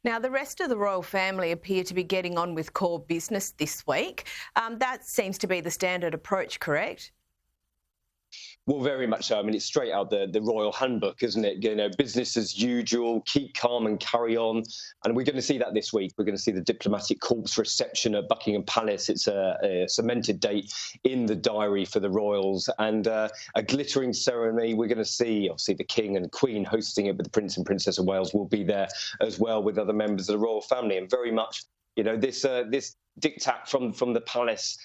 Now, the rest of the royal family appear to be getting on with core business this week. That seems to be the standard approach, correct? Well, very much so. I mean, it's straight out the royal handbook, isn't it? You know, business as usual, keep calm and carry on. And we're going to see that this week. We're going to see the diplomatic corps reception at Buckingham Palace. It's a cemented date in the diary for the royals, and a glittering ceremony. We're going to see, obviously, the King and Queen hosting it, but the Prince and Princess of Wales will be there as well with other members of the royal family. And very much, you know, this diktat from the palace.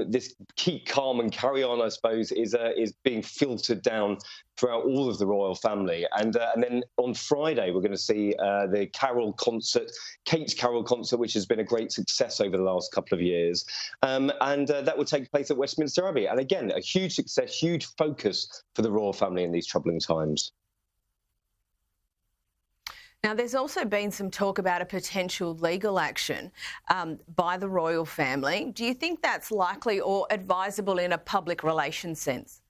This keep calm and carry on, I suppose, is being filtered down throughout all of the royal family. And then on Friday, we're going to see the carol concert, Kate's Carol concert, which has been a great success over the last couple of years. And that will take place at Westminster Abbey. And again, a huge success, huge focus for the royal family in these troubling times. Now, there's also been some talk about a potential legal action by the royal family. Do you think that's likely or advisable in a public relations sense?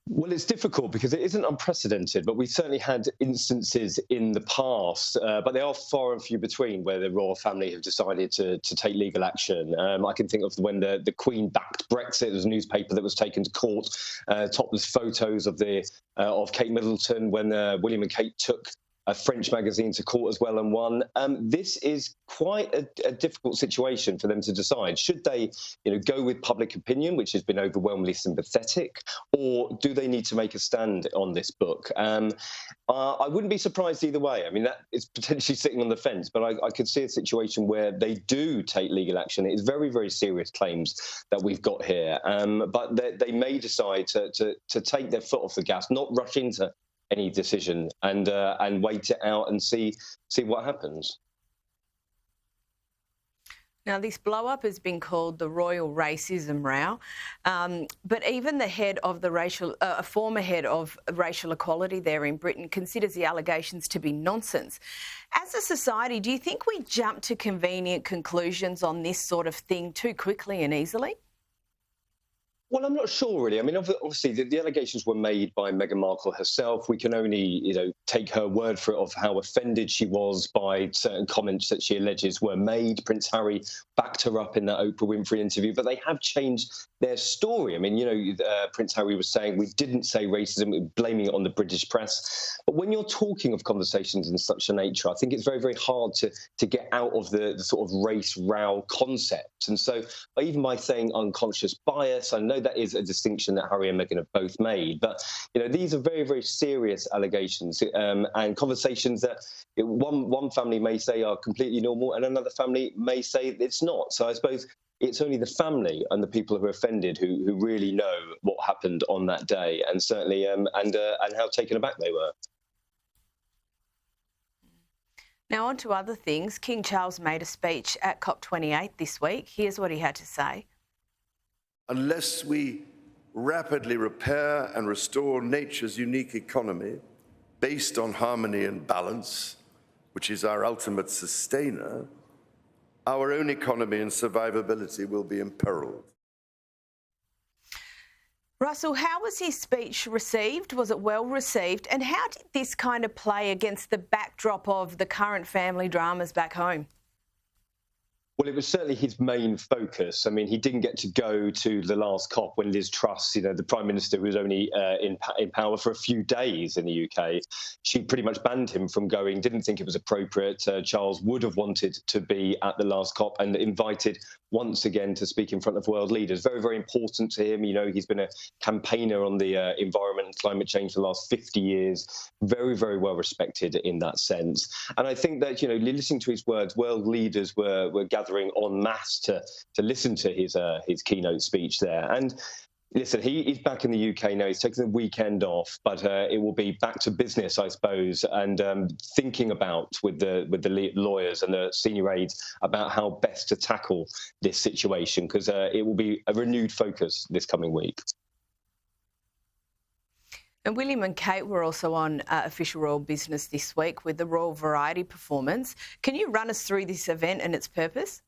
Well, it's difficult because it isn't unprecedented, but we've certainly had instances in the past, but they are far and few between where the royal family have decided to take legal action. I can think of when the Queen backed Brexit. There was a newspaper that was taken to court, topless photos of Kate Middleton when William and Kate took a French magazine to court as well and won. This is quite a difficult situation for them to decide. Should they, go with public opinion, which has been overwhelmingly sympathetic, or do they need to make a stand on this book? I wouldn't be surprised either way. I mean, that is potentially sitting on the fence, but I could see a situation where they do take legal action. It is very, very serious claims that we've got here, but they may decide to take their foot off the gas, not rush into any decision, and wait it out and see what happens. Now, this blow-up has been called the royal racism row, but even the head of the former head of racial equality there in Britain considers the allegations to be nonsense. As a society, do you think we jump to convenient conclusions on this sort of thing too quickly and easily? Well, I'm not sure, really. I mean, obviously, the allegations were made by Meghan Markle herself. We can only, take her word for it of how offended she was by certain comments that she alleges were made. Prince Harry backed her up in that Oprah Winfrey interview, but they have changed their story. I mean, Prince Harry was saying we didn't say racism, we were blaming it on the British press. But when you're talking of conversations in such a nature, I think it's very, very hard to get out of the sort of race row concept. And so even by saying unconscious bias, I know that is a distinction that Harry and Meghan have both made. But, these are very, very serious allegations and conversations that one family may say are completely normal and another family may say it's not. So I suppose it's only the family and the people who are offended who really know what happened on that day, and certainly and how taken aback they were. Now, on to other things. King Charles made a speech at COP28 this week. Here's what he had to say. Unless we rapidly repair and restore nature's unique economy based on harmony and balance, which is our ultimate sustainer, our own economy and survivability will be imperiled. Russell, how was his speech received? Was it well received? And how did this kind of play against the backdrop of the current family dramas back home? Well, it was certainly his main focus. I mean, he didn't get to go to the last COP when Liz Truss, the Prime Minister who was only in power for a few days in the UK, she pretty much banned him from going, didn't think it was appropriate. Charles would have wanted to be at the last COP and invited once again to speak in front of world leaders. Very, very important to him. He's been a campaigner on the environment and climate change for the last 50 years. Very, very well respected in that sense. And I think that, listening to his words, world leaders were gathering en masse to listen to his keynote speech there. And listen, he's back in the UK now. He's taken the weekend off, but it will be back to business, I suppose, and thinking about with the lawyers and the senior aides about how best to tackle this situation, because it will be a renewed focus this coming week. And William and Kate were also on official royal business this week with the Royal Variety performance. Can you run us through this event and its purpose?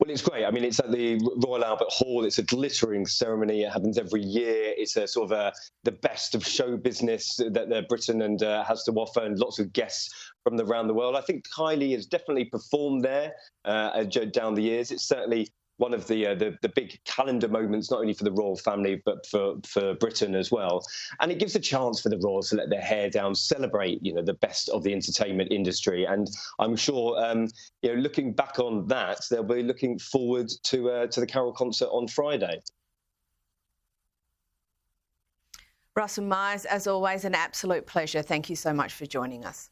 Well, it's great. I mean, it's at the Royal Albert Hall. It's a glittering ceremony. It happens every year. It's a sort of the best of show business that Britain has to offer, and lots of guests from around the world. I think Kylie has definitely performed there down the years. It's certainly one of the big calendar moments, not only for the royal family, but for Britain as well. And it gives a chance for the royals to let their hair down, celebrate, the best of the entertainment industry. And I'm sure, looking back on that, they'll be looking forward to the Carol concert on Friday. Russell Myers, as always, an absolute pleasure. Thank you so much for joining us.